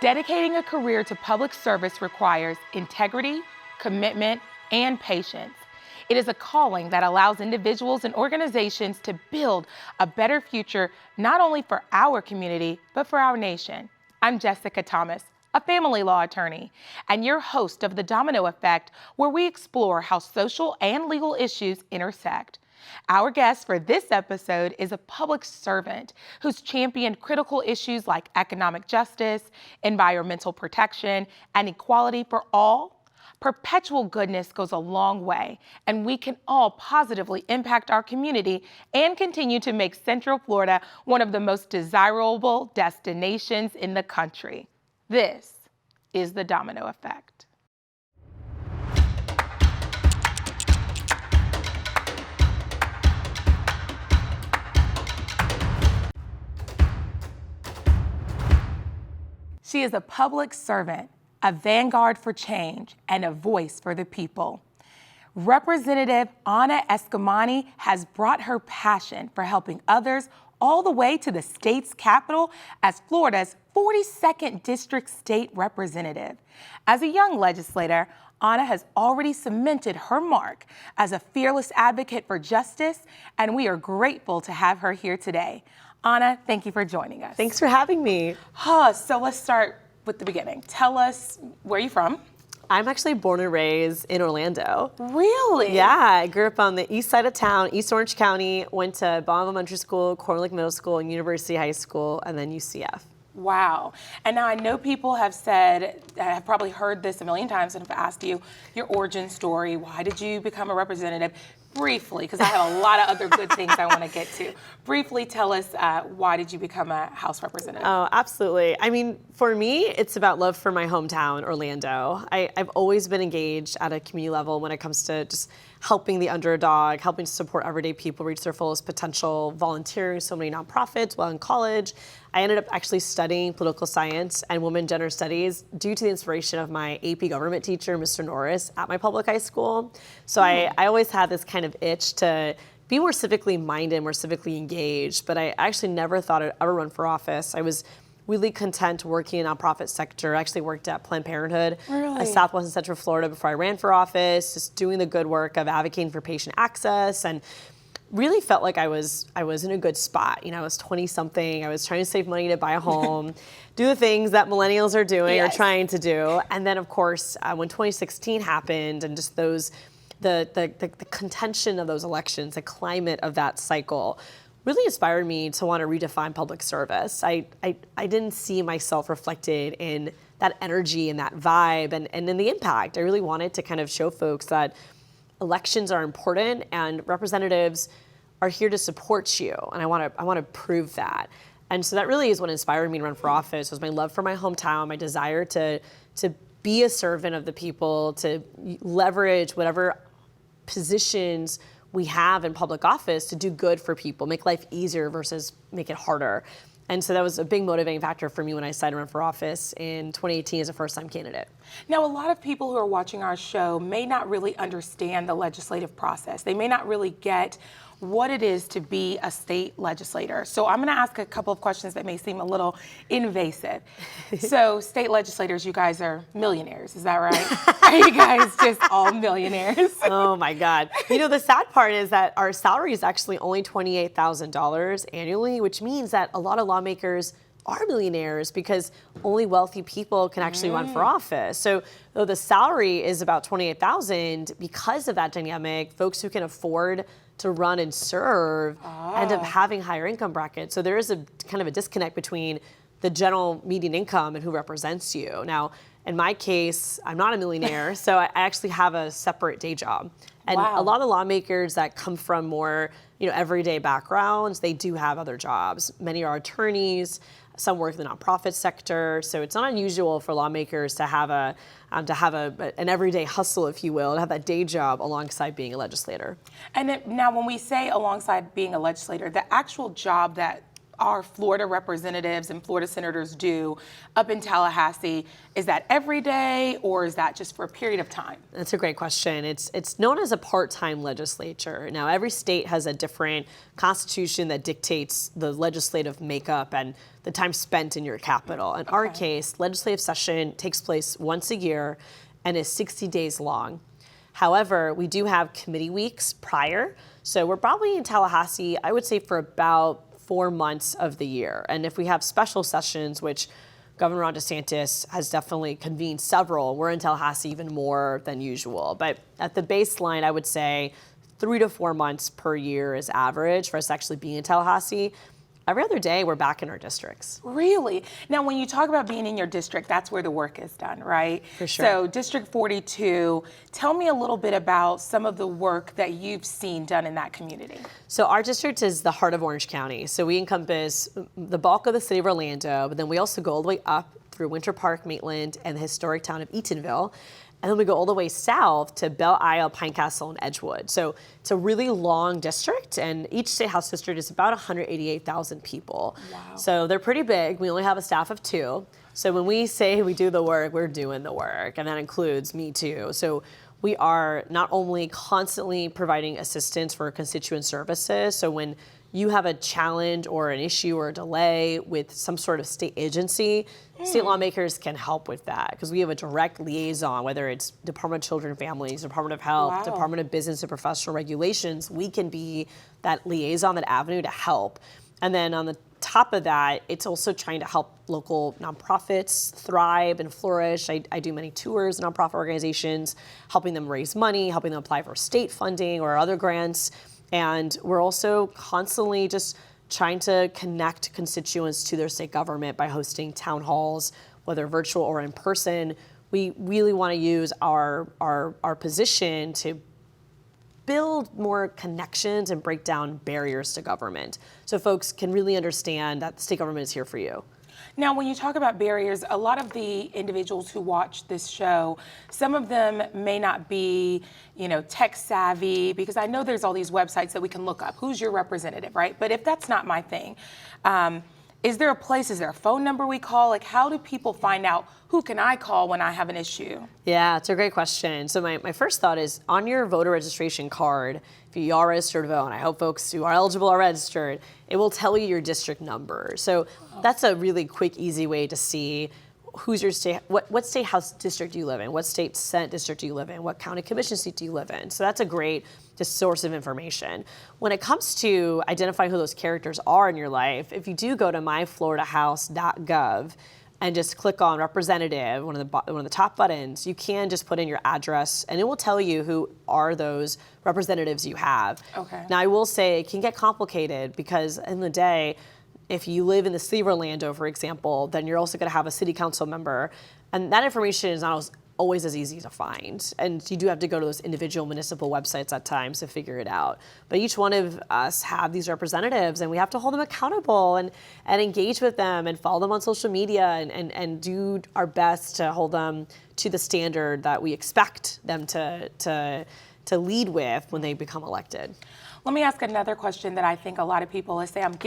Dedicating a career to public service requires integrity, commitment, and patience. It is a calling that allows individuals and organizations to build a better future, not only for our community, but for our nation. I'm Jessica Thomas, a family law attorney, and your host of the Domino Effect, where we explore how social and legal issues intersect. Our guest for this episode is a public servant who's championed critical issues like economic justice, environmental protection, and equality for all. Perpetual goodness goes a long way, and we can all positively impact our community and continue to make Central Florida one of the most desirable destinations in the country. This is the Domino Effect. She is a public servant, a vanguard for change, and a voice for the people. Representative Anna Eskamani has brought her passion for helping others all the way to the state's capital as Florida's 42nd District State Representative. As a young legislator, Anna has already cemented her mark as a fearless advocate for justice, and we are grateful to have her here today. Anna, thank you for joining us. Thanks for having me. So let's start with the beginning. Tell us, where are you from? I'm actually born and raised in Orlando. Really? Yeah, I grew up on the east side of town, East Orange County, went to Baum Elementary School, Corn Lake Middle School, and University High School, and then UCF. Wow. And now I know people have said, have probably heard this a million times and have asked you your origin story. Why did you become a representative? Briefly, because I have a lot of other good things I want to get to. Briefly tell us, why did you become a House representative? Oh, absolutely. I mean, for me, it's about love for my hometown, Orlando. I've always been engaged at a community level when it comes to just helping the underdog, helping to support everyday people reach their fullest potential, volunteering so many nonprofits while in college. I ended up actually studying political science and women gender studies due to the inspiration of my AP government teacher, Mr. Norris, at my public high school. So I always had this kind of itch to be more civically minded, more civically engaged, but I actually never thought I'd ever run for office. I was really content working in the nonprofit sector. I actually worked at Planned Parenthood, Southwest and Central Florida before I ran for office, just doing the good work of advocating for patient access, and really felt like I was in a good spot. You know, I was 20 something. I was trying to save money to buy a home, do the things that millennials are doing or trying to do. And then of course, when 2016 happened and just the contention of those elections, the climate of that cycle really inspired me to want to redefine public service. I didn't see myself reflected in that energy and that vibe and in the impact. I really wanted to kind of show folks that elections are important and representatives are here to support you, and I want to prove that. And so that really is what inspired me to run for office, was my love for my hometown, my desire to be a servant of the people, to leverage whatever positions we have in public office to do good for people, make life easier versus make it harder. And so that was a big motivating factor for me when I decided to run for office in 2018 as a first-time candidate. Now, a lot of people who are watching our show may not really understand the legislative process. They may not really get what it is to be a state legislator. So I'm going to ask a couple of questions that may seem a little invasive. So state legislators, you guys are millionaires, is that right? Are you guys just all millionaires? Oh my God. You know, the sad part is that our salary is actually only $28,000 annually, which means that a lot of lawmakers are millionaires because only wealthy people can actually run for office. So though the salary is about $28,000, because of that dynamic, folks who can afford to run and serve end up having higher income brackets. So there is a kind of a disconnect between the general median income and who represents you. Now, in my case, I'm not a millionaire, so I actually have a separate day job. And a lot of lawmakers that come from more, everyday backgrounds, they do have other jobs. Many are attorneys, some work in the nonprofit sector. So it's not unusual for lawmakers to have an everyday hustle, if you will, to have that day job alongside being a legislator. And now when we say alongside being a legislator, the actual job that our Florida representatives and Florida senators do up in Tallahassee? Is that every day, or is that just for a period of time? That's a great question. It's known as a part-time legislature. Now, every state has a different constitution that dictates the legislative makeup and the time spent in your capital. In our case, legislative session takes place once a year and is 60 days long. However, we do have committee weeks prior. So we're probably in Tallahassee, I would say, for about 4 months of the year. And if we have special sessions, which Governor Ron DeSantis has definitely convened several, we're in Tallahassee even more than usual. But at the baseline, I would say 3 to 4 months per year is average for us to actually be in Tallahassee. Every other day, we're back in our districts. Really? Now, when you talk about being in your district, that's where the work is done, right? For sure. So District 42, tell me a little bit about some of the work that you've seen done in that community. So our district is the heart of Orange County. So we encompass the bulk of the city of Orlando, but then we also go all the way up through Winter Park, Maitland, and the historic town of Eatonville. And then we go all the way south to Belle Isle, Pinecastle, and Edgewood. So it's a really long district, and each state house district is about 188,000 people. Wow. So they're pretty big. We only have a staff of 2. So when we say we do the work, we're doing the work, and that includes me too. So we are not only constantly providing assistance for constituent services, so when you have a challenge or an issue or a delay with some sort of state agency, state lawmakers can help with that because we have a direct liaison, whether it's Department of Children and Families, Department of Health, Wow. Department of Business and Professional Regulations. We can be that liaison, that avenue to help. And then on the top of that, it's also trying to help local nonprofits thrive and flourish. I do many tours, nonprofit organizations, helping them raise money, helping them apply for state funding or other grants. And we're also constantly just trying to connect constituents to their state government by hosting town halls, whether virtual or in person. We really want to use our position to build more connections and break down barriers to government so folks can really understand that the state government is here for you. Now, when you talk about barriers, a lot of the individuals who watch this show, some of them may not be, tech savvy, because I know there's all these websites that we can look up. Who's your representative, right? But if that's not my thing, is there a phone number we call? Like, how do people find out who can I call when I have an issue? Yeah, it's a great question. So my first thought is on your voter registration card, if you are registered to vote, and I hope folks who are eligible are registered, it will tell you your district number. So that's a really quick, easy way to see who's your state, what state house district do you live in, what state senate district do you live in, what county commission seat do you live in. So that's a great just source of information. When it comes to identifying who those characters are in your life, if you do go to myfloridahouse.gov and just click on representative, one of the top buttons, you can just put in your address and it will tell you who are those representatives you have. Okay. Now I will say it can get complicated because in the day, if you live in the city of Orlando, for example, then you're also going to have a city council member, and that information is not always as easy to find. And you do have to go to those individual municipal websites at times to figure it out. But each one of us have these representatives, and we have to hold them accountable and engage with them and follow them on social media and do our best to hold them to the standard that we expect them to lead with when they become elected. Let me ask another question that I think a lot of people is say, I'm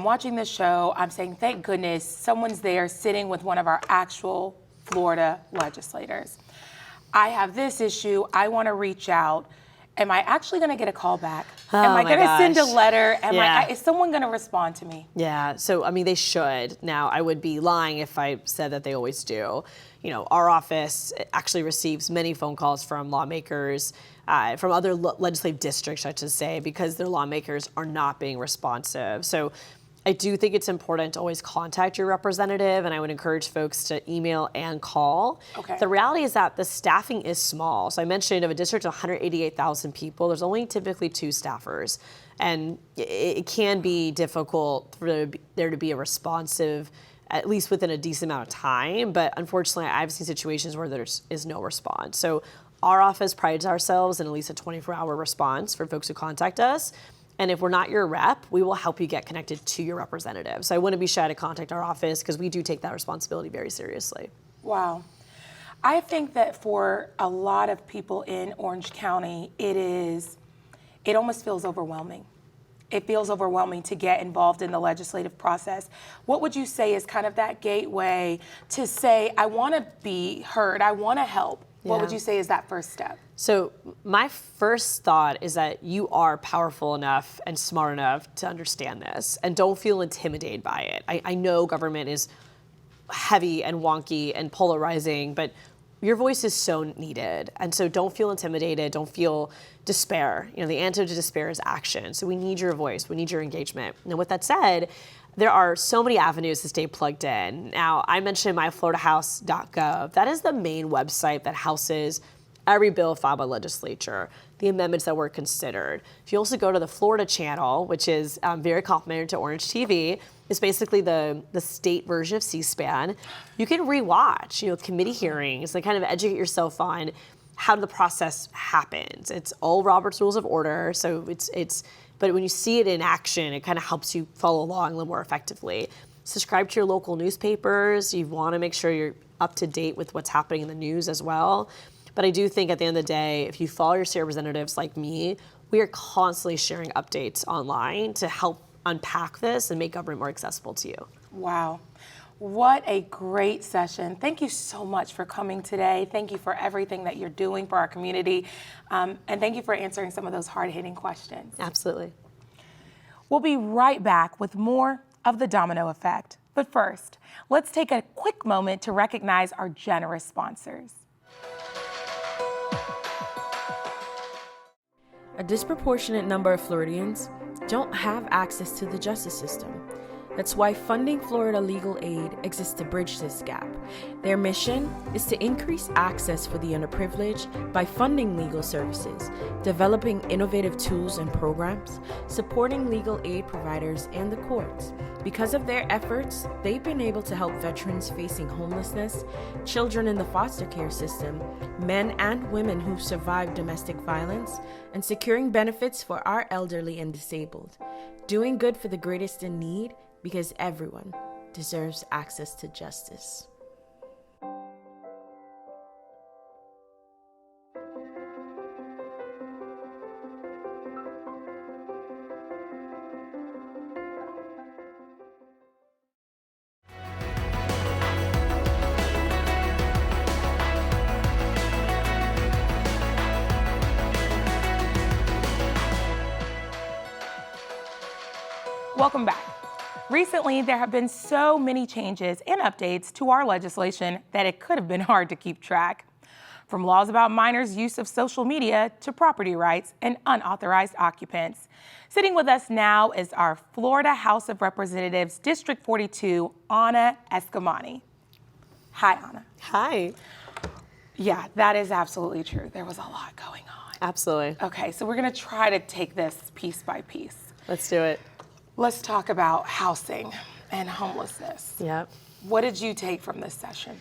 watching this show, I'm saying, thank goodness someone's there sitting with one of our actual Florida legislators. I have this issue, I want to reach out. Am I actually going to get a call back? Am I going to send a letter? Is someone going to respond to me? Yeah, so they should. Now, I would be lying if I said that they always do. Our office actually receives many phone calls from lawmakers, from other legislative districts, I should say, because their lawmakers are not being responsive. So I do think it's important to always contact your representative, and I would encourage folks to email and call. Okay. The reality is that the staffing is small. So I mentioned of a district of 188,000 people, there's only typically 2 staffers. And it can be difficult for there to be a responsive, at least within a decent amount of time. But unfortunately, I've seen situations where there is no response. So our office prides ourselves in at least a 24-hour response for folks who contact us. And if we're not your rep, we will help you get connected to your representative. So I wouldn't be shy to contact our office because we do take that responsibility very seriously. Wow. I think that for a lot of people in Orange County, it almost feels overwhelming. it feels overwhelming to get involved in the legislative process. What would you say is kind of that gateway to say, I want to be heard, I want to help? What would you say is that first step? So my first thought is that you are powerful enough and smart enough to understand this, and don't feel intimidated by it. I know government is heavy and wonky and polarizing, but your voice is so needed. And so don't feel intimidated, don't feel despair. You know, the antidote to despair is action. So we need your voice, we need your engagement. Now with that said, there are so many avenues to stay plugged in. Now, I mentioned myfloridahouse.gov. That is the main website that houses every bill filed by legislature, the amendments that were considered. If you also go to the Florida channel, which is very complimentary to Orange TV, it's basically the state version of C-SPAN. You can rewatch, committee hearings and kind of educate yourself on how the process happens. It's all Robert's Rules of Order, so but when you see it in action, it kind of helps you follow along a little more effectively. Subscribe to your local newspapers. You want to make sure you're up to date with what's happening in the news as well. But I do think at the end of the day, if you follow your state representatives like me, we are constantly sharing updates online to help unpack this and make government more accessible to you. Wow. What a great session. Thank you so much for coming today. Thank you for everything that you're doing for our community. And thank you for answering some of those hard-hitting questions. Absolutely. We'll be right back with more of the Domino Effect. But first, let's take a quick moment to recognize our generous sponsors. A disproportionate number of Floridians don't have access to the justice system. That's why Funding Florida Legal Aid exists to bridge this gap. Their mission is to increase access for the underprivileged by funding legal services, developing innovative tools and programs, supporting legal aid providers and the courts. Because of their efforts, they've been able to help veterans facing homelessness, children in the foster care system, men and women who've survived domestic violence, and securing benefits for our elderly and disabled. Doing good for the greatest in need, because everyone deserves access to justice. Welcome back. Recently, there have been so many changes and updates to our legislation that it could have been hard to keep track. From laws about minors' use of social media to property rights and unauthorized occupants. Sitting with us now is our Florida House of Representatives District 42, Anna Eskamani. Hi, Anna. Hi. Yeah, that is absolutely true. There was a lot going on. Absolutely. Okay, so we're going to try to take this piece by piece. Let's do it. Let's talk about housing and homelessness. Yep. What did you take from this session?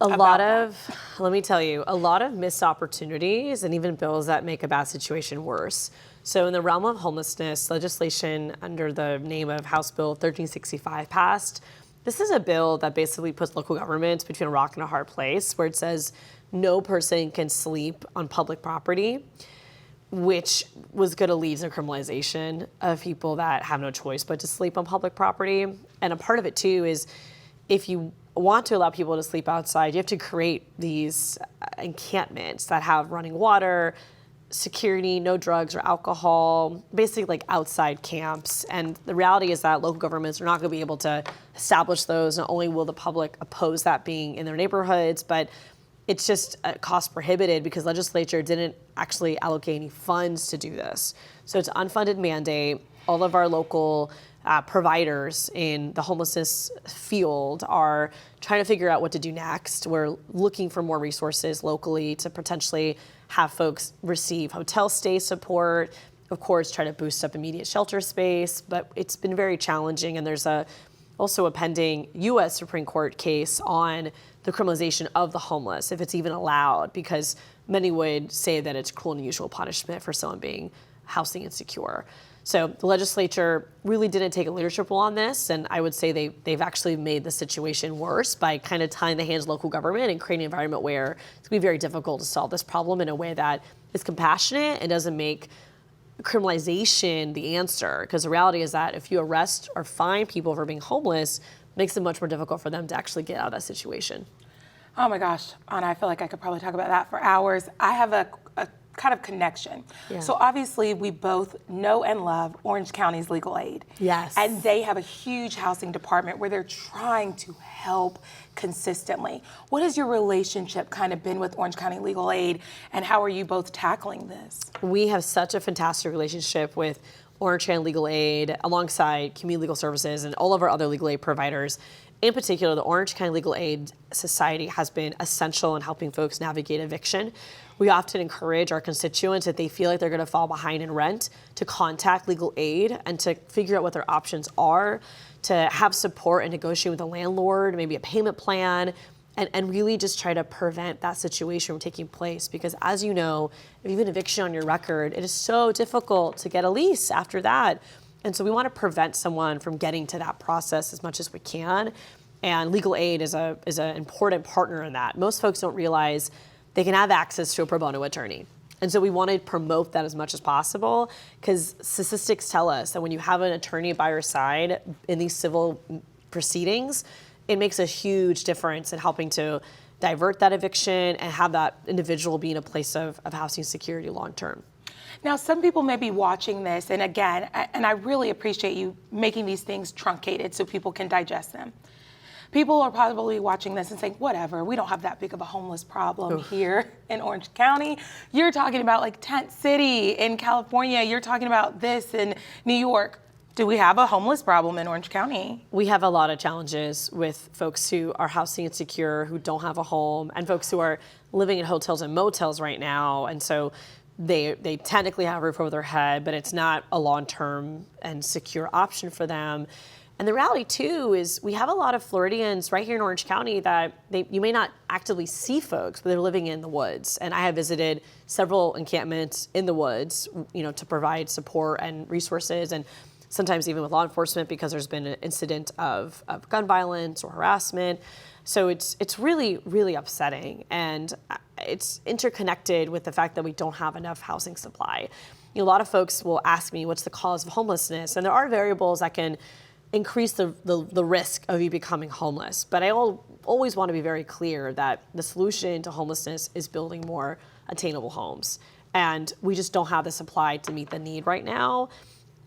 Let me tell you, a lot of missed opportunities and even bills that make a bad situation worse. So in the realm of homelessness, legislation under the name of House Bill 1365 passed. This is a bill that basically puts local governments between a rock and a hard place, where it says no person can sleep on public property, which was going to lead to criminalization of people that have no choice but to sleep on public property. And a part of it too is if you want to allow people to sleep outside, you have to create these encampments that have running water, security, no drugs or alcohol, basically like outside camps. And the reality is that local governments are not going to be able to establish those. Not only will the public oppose that being in their neighborhoods, but it's just cost prohibited because legislature didn't actually allocate any funds to do this. So it's an unfunded mandate. All of our local providers in the homelessness field are trying to figure out what to do next. We're looking for more resources locally to potentially have folks receive hotel stay support, of course, try to boost up immediate shelter space, but it's been very challenging. And there's also a pending U.S. Supreme Court case on the criminalization of the homeless, if it's even allowed, because many would say that it's cruel and unusual punishment for someone being housing insecure. So the legislature really didn't take a leadership role on this, and I would say they've actually made the situation worse by kind of tying the hands of local government and creating an environment where it's going to be very difficult to solve this problem in a way that is compassionate and doesn't make criminalization the answer, because the reality is that if you arrest or fine people for being homeless, it makes it much more difficult for them to actually get out of that situation. Oh my gosh, Anna, I feel like I could probably talk about that for hours. I have a kind of connection. Yeah. So obviously we both know and love Orange County's legal aid. Yes. And they have a huge housing department where they're trying to help consistently. What has your relationship kind of been with Orange County Legal Aid, and how are you both tackling this? We have such a fantastic relationship with Orange County Legal Aid alongside Community Legal Services and all of our other legal aid providers. In particular, the Orange County Legal Aid Society has been essential in helping folks navigate eviction. We often encourage our constituents, if they feel like they're going to fall behind in rent, to contact legal aid and to figure out what their options are, to have support and negotiate with the landlord, maybe a payment plan, and really just try to prevent that situation from taking place. Because as you know, if you have an eviction on your record, it is so difficult to get a lease after that. And so we want to prevent someone from getting to that process as much as we can. And legal aid is an important partner in that. Most folks don't realize they can have access to a pro bono attorney. And so we want to promote that as much as possible, because statistics tell us that when you have an attorney by your side in these civil proceedings, it makes a huge difference in helping to divert that eviction and have that individual be in a place of housing security long term. Now, some people may be watching this, and again, and I really appreciate you making these things truncated so people can digest them. People are probably watching this and saying, whatever, we don't have that big of a homeless problem here in Orange County. You're talking about like Tent City in California. You're talking about this in New York. Do we have a homeless problem in Orange County? We have a lot of challenges with folks who are housing insecure, who don't have a home, and folks who are living in hotels and motels right now. And so they technically have a roof over their head, but it's not a long-term and secure option for them. And the reality too is we have a lot of Floridians right here in Orange County that you may not actively see folks, but they're living in the woods. And I have visited several encampments in the woods, to provide support and resources, and sometimes even with law enforcement, because there's been an incident of gun violence or harassment. So it's really, really upsetting. And it's interconnected with the fact that we don't have enough housing supply. A lot of folks will ask me, what's the cause of homelessness? And there are variables that can increase the risk of you becoming homeless. But I always want to be very clear that the solution to homelessness is building more attainable homes. And we just don't have the supply to meet the need right now.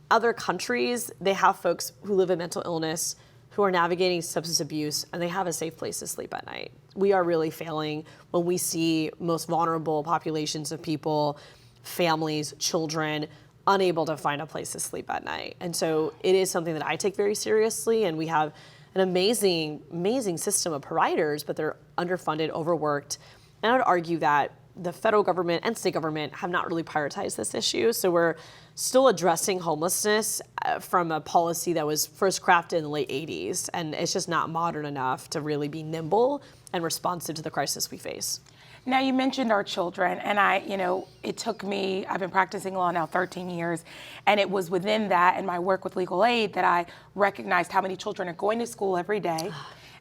Other countries, they have folks who live in mental illness, who are navigating substance abuse, and they have a safe place to sleep at night. We are really failing when we see most vulnerable populations of people, families, children, unable to find a place to sleep at night. And so it is something that I take very seriously, and we have an amazing, amazing system of providers, but they're underfunded, overworked. And I would argue that the federal government and state government have not really prioritized this issue. So we're still addressing homelessness from a policy that was first crafted in the late 80s. And it's just not modern enough to really be nimble and responsive to the crisis we face. Now, you mentioned our children, and it took me, I've been practicing law now 13 years, and it was within that and my work with legal aid that I recognized how many children are going to school every day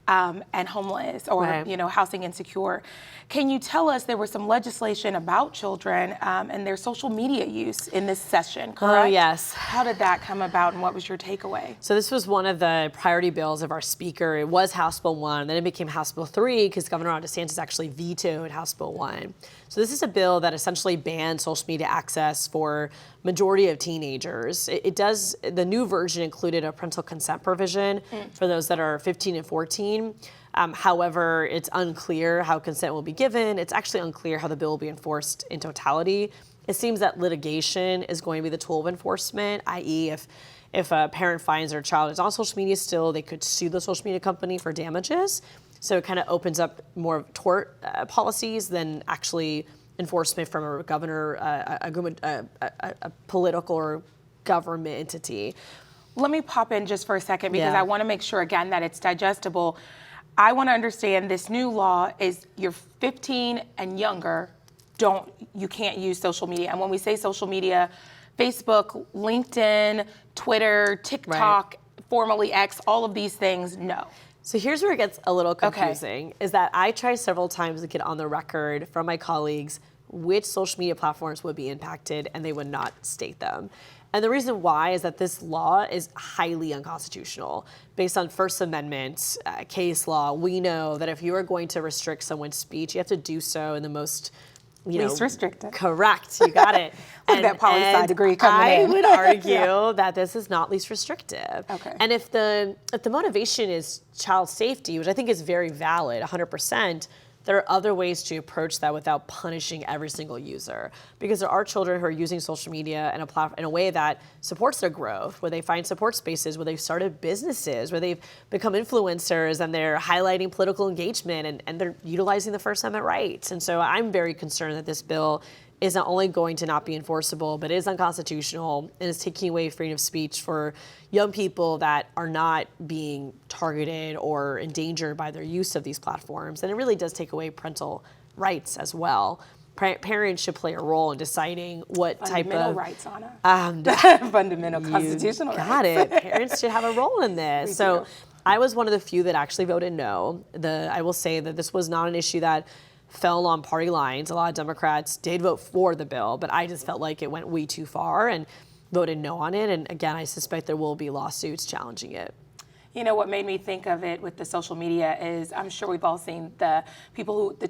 and homeless or, Right. Housing insecure. Can you tell us, there was some legislation about children and their social media use in this session, correct? Oh, yes. How did that come about, and what was your takeaway? So this was one of the priority bills of our speaker. It was House Bill 1, then it became House Bill 3 because Governor Ron DeSantis actually vetoed House Bill 1. So this is a bill that essentially bans social media access for majority of teenagers. The new version included a parental consent provision for those that are 15 and 14. However, it's unclear how consent will be given. It's actually unclear how the bill will be enforced in totality. It seems that litigation is going to be the tool of enforcement, i.e. if a parent finds their child is on social media still, they could sue the social media company for damages. So it kind of opens up more tort policies than actually enforcement from a governor, a political or government entity. Let me pop in just for a second because Yeah. I want to make sure, again, that it's digestible. I want to understand this new law is you're 15 and younger, you can't use social media. And when we say social media, Facebook, LinkedIn, Twitter, TikTok, formerly X, all of these things, no. So here's where it gets a little confusing, is that I tried several times to get on the record from my colleagues, which social media platforms would be impacted, and they would not state them. And the reason why is that this law is highly unconstitutional. Based on First Amendment case law, we know that if you are going to restrict someone's speech, you have to do so in the most least restrictive. Correct, you got it. Look at that poli-sci degree coming in. I would argue that this is not least restrictive. Okay. And if the motivation is child safety, which I think is very valid, 100%, there are other ways to approach that without punishing every single user. Because there are children who are using social media in a way that supports their growth, where they find support spaces, where they've started businesses, where they've become influencers, and they're highlighting political engagement, and they're utilizing the First Amendment rights. And so I'm very concerned that this bill is not only going to not be enforceable, but is unconstitutional and is taking away freedom of speech for young people that are not being targeted or endangered by their use of these platforms. And it really does take away parental rights as well. Parents should play a role in deciding what type of fundamental rights, Anna. Fundamental constitutional rights. Got it. Parents should have a role in this. So I was one of the few that actually voted no. I will say that this was not an issue that fell on party lines. A lot of Democrats did vote for the bill, but I just felt like it went way too far and voted no on it. And again, I suspect there will be lawsuits challenging it. You know, what made me think of it with the social media is I'm sure we've all seen the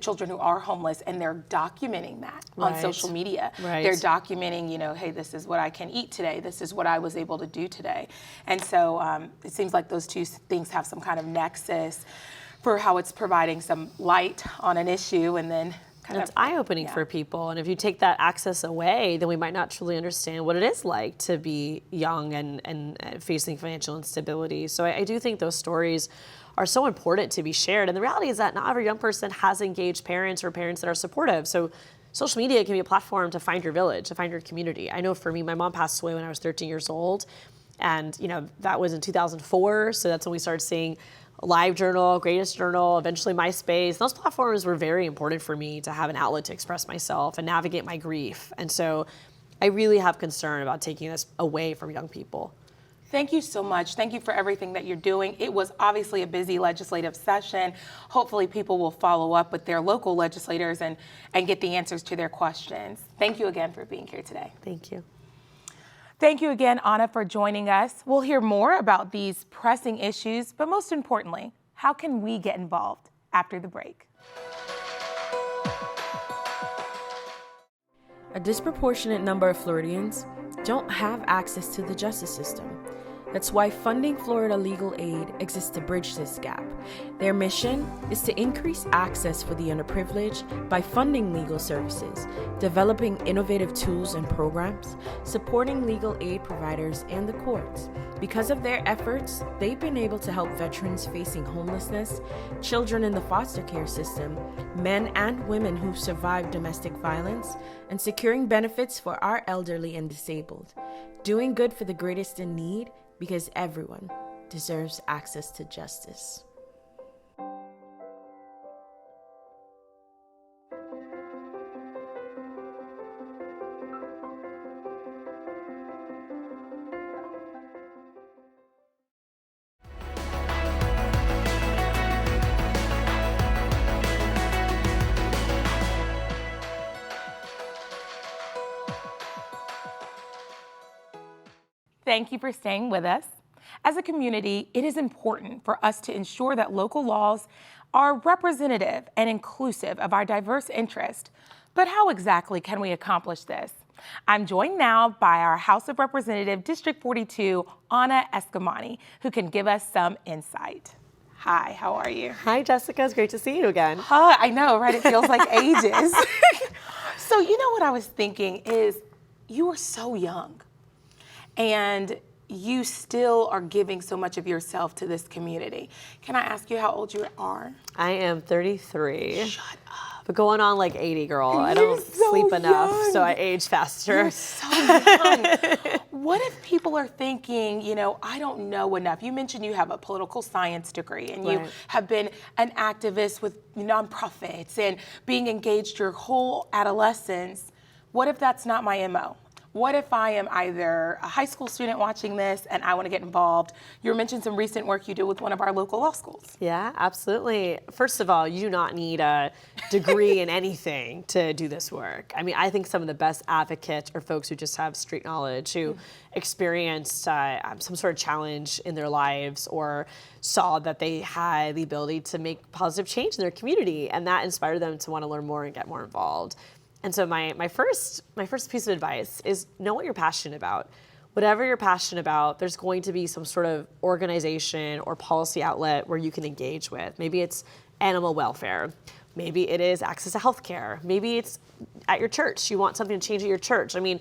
children who are homeless, and they're documenting that on social media. Right. They're documenting, hey, this is what I can eat today. This is what I was able to do today. And so it seems like those two things have some kind of nexus for how it's providing some light on an issue, and then it's eye-opening for people. And if you take that access away, then we might not truly understand what it is like to be young and facing financial instability. So I do think those stories are so important to be shared. And the reality is that not every young person has engaged parents or parents that are supportive. So social media can be a platform to find your village, to find your community. I know for me, my mom passed away when I was 13 years old. And that was in 2004. So that's when we started seeing LiveJournal, Greatest Journal, eventually MySpace. Those platforms were very important for me to have an outlet to express myself and navigate my grief. And so I really have concern about taking this away from young people. Thank you so much. Thank you for everything that you're doing. It was obviously a busy legislative session. Hopefully people will follow up with their local legislators and get the answers to their questions. Thank you again for being here today. Thank you. Thank you again, Anna, for joining us. We'll hear more about these pressing issues, but most importantly, how can we get involved after the break? A disproportionate number of Floridians don't have access to the justice system. That's why funding Florida Legal Aid exists to bridge this gap. Their mission is to increase access for the underprivileged by funding legal services, developing innovative tools and programs, supporting legal aid providers and the courts. Because of their efforts, they've been able to help veterans facing homelessness, children in the foster care system, men and women who've survived domestic violence, and securing benefits for our elderly and disabled. Doing good for the greatest in need, because everyone deserves access to justice. Thank you for staying with us. As a community, it is important for us to ensure that local laws are representative and inclusive of our diverse interests. But how exactly can we accomplish this? I'm joined now by our House of Representative District 42, Anna Eskamani, who can give us some insight. Hi, how are you? Hi, Jessica. It's great to see you again. Hi, I know, right? It feels like ages. So what I was thinking is you are so young. And you still are giving so much of yourself to this community. Can I ask you how old you are? I am 33. Shut up. But going on like 80, girl. I You're don't so sleep enough, young. so I age faster. You're so young. What if people are thinking, I don't know enough? You mentioned you have a political science degree, and you have been an activist with nonprofits and being engaged your whole adolescence. What if that's not my MO? what if I am either a high school student watching this and I want to get involved? You mentioned some recent work you did with one of our local law schools. Yeah, absolutely. First of all, you do not need a degree in anything to do this work. I mean, I think some of the best advocates are folks who just have street knowledge, who experienced some sort of challenge in their lives or saw that they had the ability to make positive change in their community, and that inspired them to want to learn more and get more involved. And so my first piece of advice is know what you're passionate about. Whatever you're passionate about, there's going to be some sort of organization or policy outlet where you can engage with. Maybe it's animal welfare. Maybe it is access to healthcare. Maybe it's at your church. You want something to change at your church. I mean,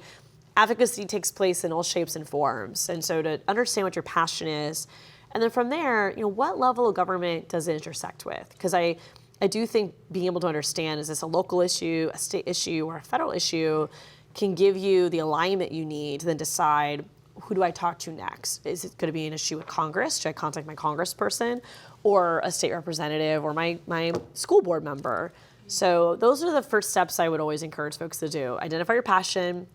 advocacy takes place in all shapes and forms. And so to understand what your passion is, and then from there, what level of government does it intersect with? Because I do think being able to understand, is this a local issue, a state issue, or a federal issue, can give you the alignment you need to then decide, who do I talk to next? Is it going to be an issue with Congress? Should I contact my congressperson or a state representative or my school board member? So those are the first steps I would always encourage folks to do. Identify your passion,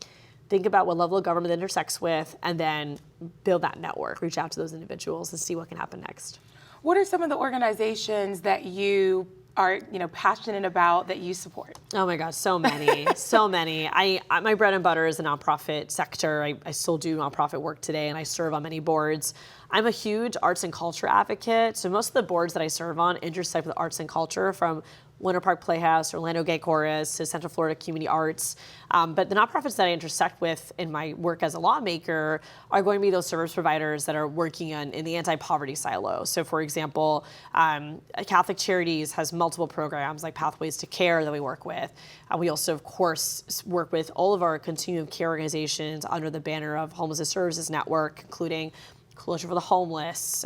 think about what level of government it intersects with, and then build that network. Reach out to those individuals and see what can happen next. What are some of the organizations that you are passionate about that you support? Oh my gosh, so many, so many. My bread and butter is the nonprofit sector. I still do nonprofit work today, and I serve on many boards. I'm a huge arts and culture advocate, so most of the boards that I serve on intersect with arts and culture, from Winter Park Playhouse, Orlando Gay Chorus, to Central Florida Community Arts. But the nonprofits that I intersect with in my work as a lawmaker are going to be those service providers that are working in the anti-poverty silo. So for example, Catholic Charities has multiple programs like Pathways to Care that we work with. We also, of course, work with all of our continuum of care organizations under the banner of Homelessness Services Network, including Coalition for the Homeless,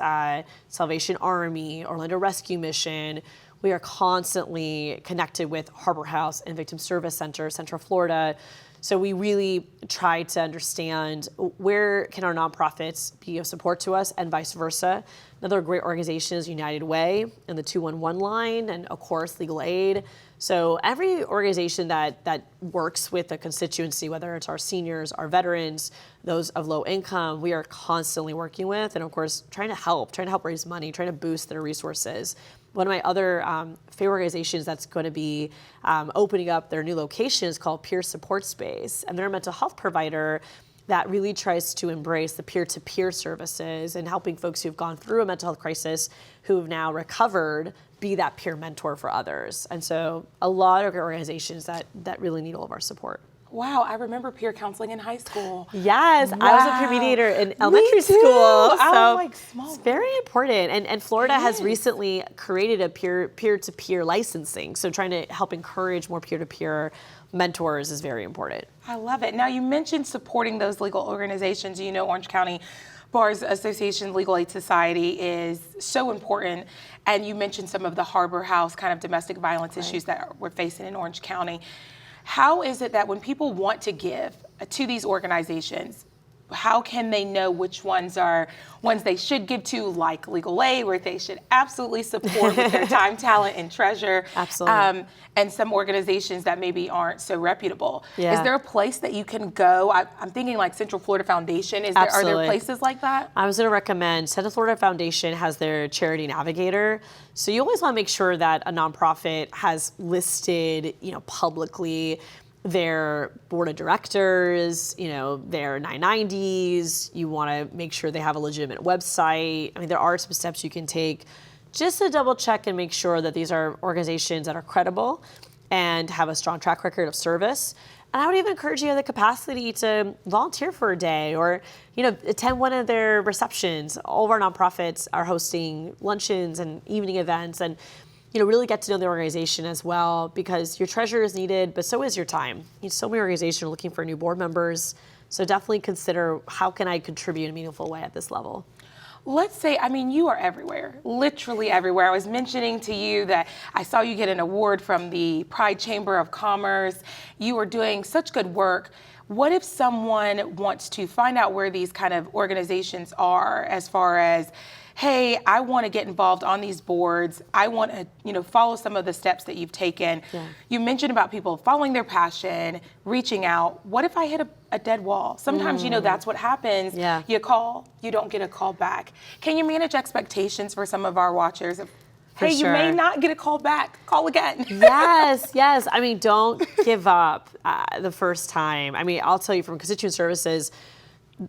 Salvation Army, Orlando Rescue Mission. We are constantly connected with Harbor House and Victim Service Center, Central Florida. So we really try to understand where can our nonprofits be of support to us and vice versa. Another great organization is United Way and the 211 line, and of course, Legal Aid. So every organization that works with a constituency, whether it's our seniors, our veterans, those of low income, we are constantly working with, and of course, trying to help raise money, trying to boost their resources. One of my other favorite organizations that's going to be opening up their new location is called Peer Support Space, and they're a mental health provider that really tries to embrace the peer-to-peer services and helping folks who've gone through a mental health crisis, who have now recovered, be that peer mentor for others. And so a lot of organizations that really need all of our support. Wow, I remember peer counseling in high school. Yes, wow. I was a peer mediator in elementary school. So it's very important. And Florida has recently created a peer-to-peer licensing. So trying to help encourage more peer-to-peer mentors is very important. I love it. Now, you mentioned supporting those legal organizations. Orange County Bars Association Legal Aid Society is so important. And you mentioned some of the Harbor House kind of domestic violence issues that we're facing in Orange County. How is it that when people want to give to these organizations, how can they know which ones are ones they should give to, like Legal Aid, where they should absolutely support with their time, talent, and treasure? Absolutely. And some organizations that maybe aren't so reputable. Yeah. Is there a place that you can go? I'm thinking like Central Florida Foundation. Are there places like that? I was going to recommend Central Florida Foundation has their charity navigator. So you always want to make sure that a nonprofit has listed, publicly their board of directors, their 990s. You want to make sure they have a legitimate website. I mean, there are some steps you can take just to double check and make sure that these are organizations that are credible and have a strong track record of service. And I would even encourage you to have the capacity to volunteer for a day or, attend one of their receptions. All of our nonprofits are hosting luncheons and evening events, and really get to know the organization as well, because your treasure is needed, but so is your time. So many organizations are looking for new board members. So definitely consider, how can I contribute in a meaningful way at this level? Let's say, you are everywhere, literally everywhere. I was mentioning to you that I saw you get an award from the Pride Chamber of Commerce. You are doing such good work. What if someone wants to find out where these kind of organizations are as far as hey, I want to get involved on these boards. I want to, follow some of the steps that you've taken. Yeah. You mentioned about people following their passion, reaching out. What if I hit a dead wall? Sometimes, that's what happens. Yeah. You call, you don't get a call back. Can you manage expectations for some of our watchers? Hey, you may not get a call back. Call again. Yes. I mean, don't give up the first time. I mean, I'll tell you from constituent services,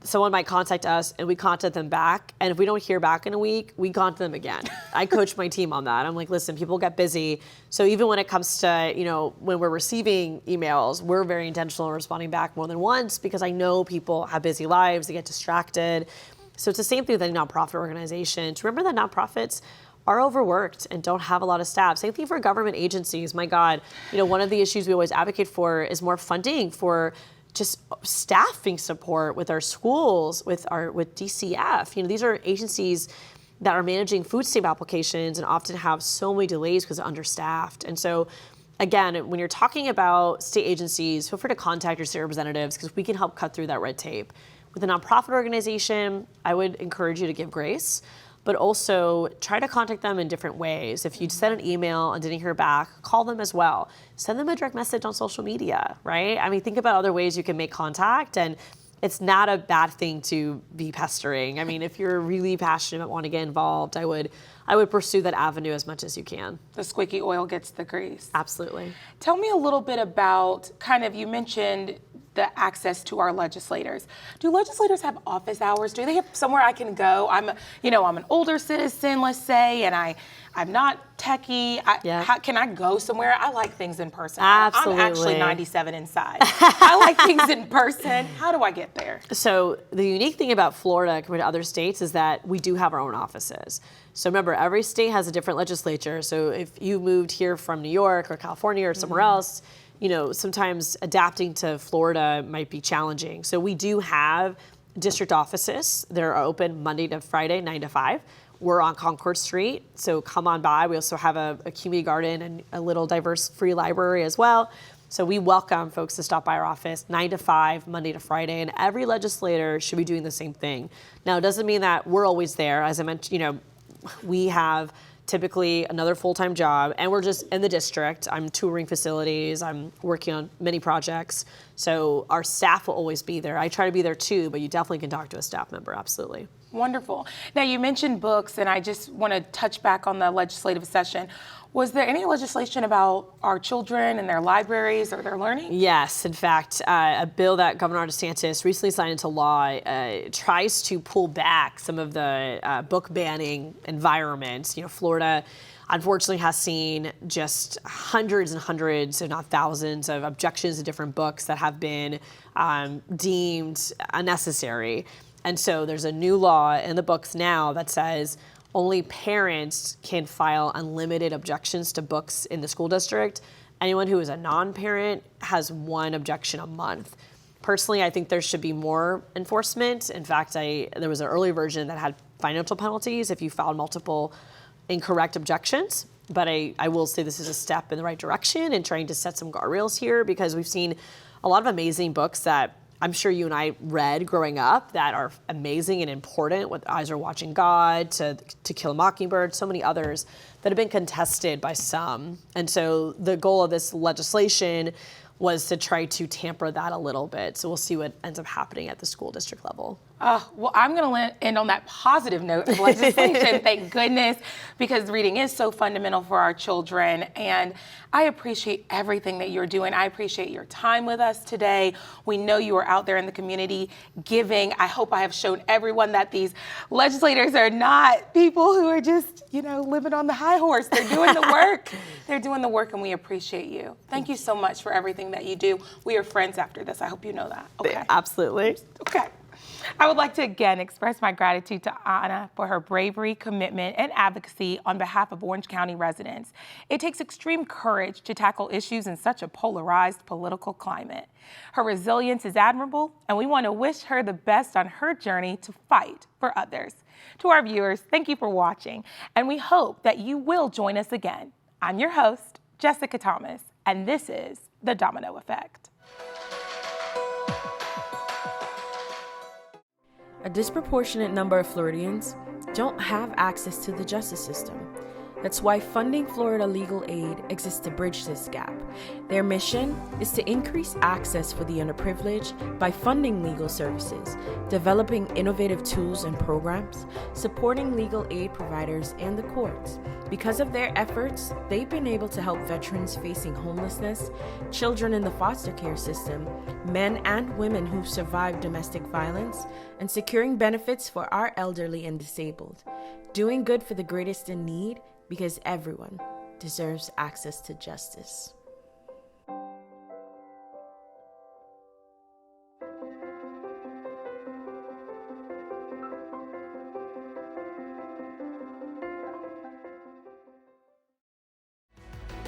someone might contact us and we contact them back. And if we don't hear back in a week, we contact them again. I coach my team on that. I'm like, listen, people get busy. So even when it comes to, when we're receiving emails, we're very intentional in responding back more than once because I know people have busy lives, they get distracted. So it's the same thing with any nonprofit organization. To remember that nonprofits are overworked and don't have a lot of staff. Same thing for government agencies. My God, one of the issues we always advocate for is more funding for just staffing support with our schools, with DCF. These are agencies that are managing food stamp applications and often have so many delays because they're understaffed. And so, again, when you're talking about state agencies, feel free to contact your state representatives because we can help cut through that red tape. With a nonprofit organization, I would encourage you to give grace, but also try to contact them in different ways. If you sent an email and didn't hear back, call them as well. Send them a direct message on social media, right? I mean, think about other ways you can make contact, and it's not a bad thing to be pestering. I mean, if you're really passionate about wanting to get involved, I would pursue that avenue as much as you can. The squeaky oil gets the grease. Absolutely. Tell me a little bit about you mentioned the access to our legislators. Do legislators have office hours? Do they have somewhere I can go? I'm an older citizen, let's say, and I'm not techie. How can I go somewhere? I like things in person. Absolutely. I'm actually 97 inside. I like things in person. How do I get there? So the unique thing about Florida compared to other states is that we do have our own offices. So remember, every state has a different legislature. So if you moved here from New York or California or somewhere else, sometimes adapting to Florida might be challenging. So we do have district offices that are open Monday to Friday, 9 to 5. We're on Concord Street, so come on by. We also have a community garden and a little diverse free library as well. So we welcome folks to stop by our office 9 to 5, Monday to Friday, and every legislator should be doing the same thing. Now, it doesn't mean that we're always there. As I mentioned, we have typically another full-time job, and we're just in the district. I'm touring facilities. I'm working on many projects. So our staff will always be there. I try to be there too, but you definitely can talk to a staff member, absolutely. Wonderful. Now, you mentioned books, and I just want to touch back on the legislative session. Was there any legislation about our children and their libraries or their learning? Yes. In fact, a bill that Governor DeSantis recently signed into law tries to pull back some of the book banning environments. Florida, unfortunately, has seen just hundreds and hundreds, if not thousands, of objections to different books that have been deemed unnecessary. And so there's a new law in the books now that says only parents can file unlimited objections to books in the school district. Anyone who is a non-parent has one objection a month. Personally, I think there should be more enforcement. In fact, there was an early version that had financial penalties if you filed multiple incorrect objections. But I will say this is a step in the right direction in trying to set some guardrails here, because we've seen a lot of amazing books that I'm sure you and I read growing up that are amazing and important, with Eyes Are Watching God, To Kill a Mockingbird, so many others that have been contested by some. And so the goal of this legislation was to try to tamper that a little bit. So we'll see what ends up happening at the school district level. Well, I'm going to end on that positive note of legislation, thank goodness, because reading is so fundamental for our children. And I appreciate everything that you're doing. I appreciate your time with us today. We know you are out there in the community giving. I hope I have shown everyone that these legislators are not people who are just, living on the high horse. They're doing the work. They're doing the work, and we appreciate you. Thank you so much for everything that you do. We are friends after this. I hope you know that. Okay. Absolutely. Okay. I would like to again express my gratitude to Anna for her bravery, commitment, and advocacy on behalf of Orange County residents. It takes extreme courage to tackle issues in such a polarized political climate. Her resilience is admirable, and we want to wish her the best on her journey to fight for others. To our viewers, thank you for watching, and we hope that you will join us again. I'm your host, Jessica Thomas, and this is The Domino Effect. A disproportionate number of Floridians don't have access to the justice system. That's why Funding Florida Legal Aid exists to bridge this gap. Their mission is to increase access for the underprivileged by funding legal services, developing innovative tools and programs, supporting legal aid providers and the courts. Because of their efforts, they've been able to help veterans facing homelessness, children in the foster care system, men and women who've survived domestic violence, and securing benefits for our elderly and disabled. Doing good for the greatest in need, because everyone deserves access to justice.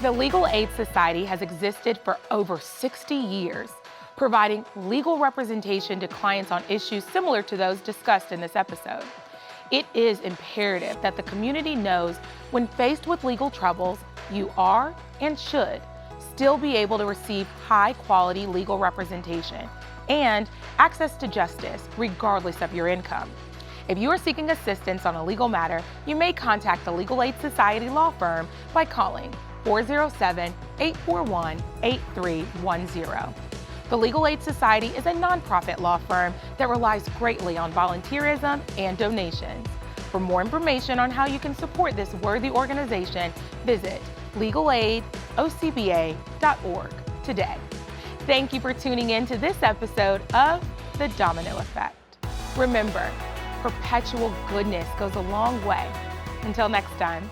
The Legal Aid Society has existed for over 60 years, providing legal representation to clients on issues similar to those discussed in this episode. It is imperative that the community knows when faced with legal troubles, you are and should still be able to receive high-quality legal representation and access to justice regardless of your income. If you are seeking assistance on a legal matter, you may contact the Legal Aid Society Law Firm by calling 407-841-8310. The Legal Aid Society is a nonprofit law firm that relies greatly on volunteerism and donations. For more information on how you can support this worthy organization, visit legalaidocba.org today. Thank you for tuning in to this episode of The Domino Effect. Remember, perpetual goodness goes a long way. Until next time.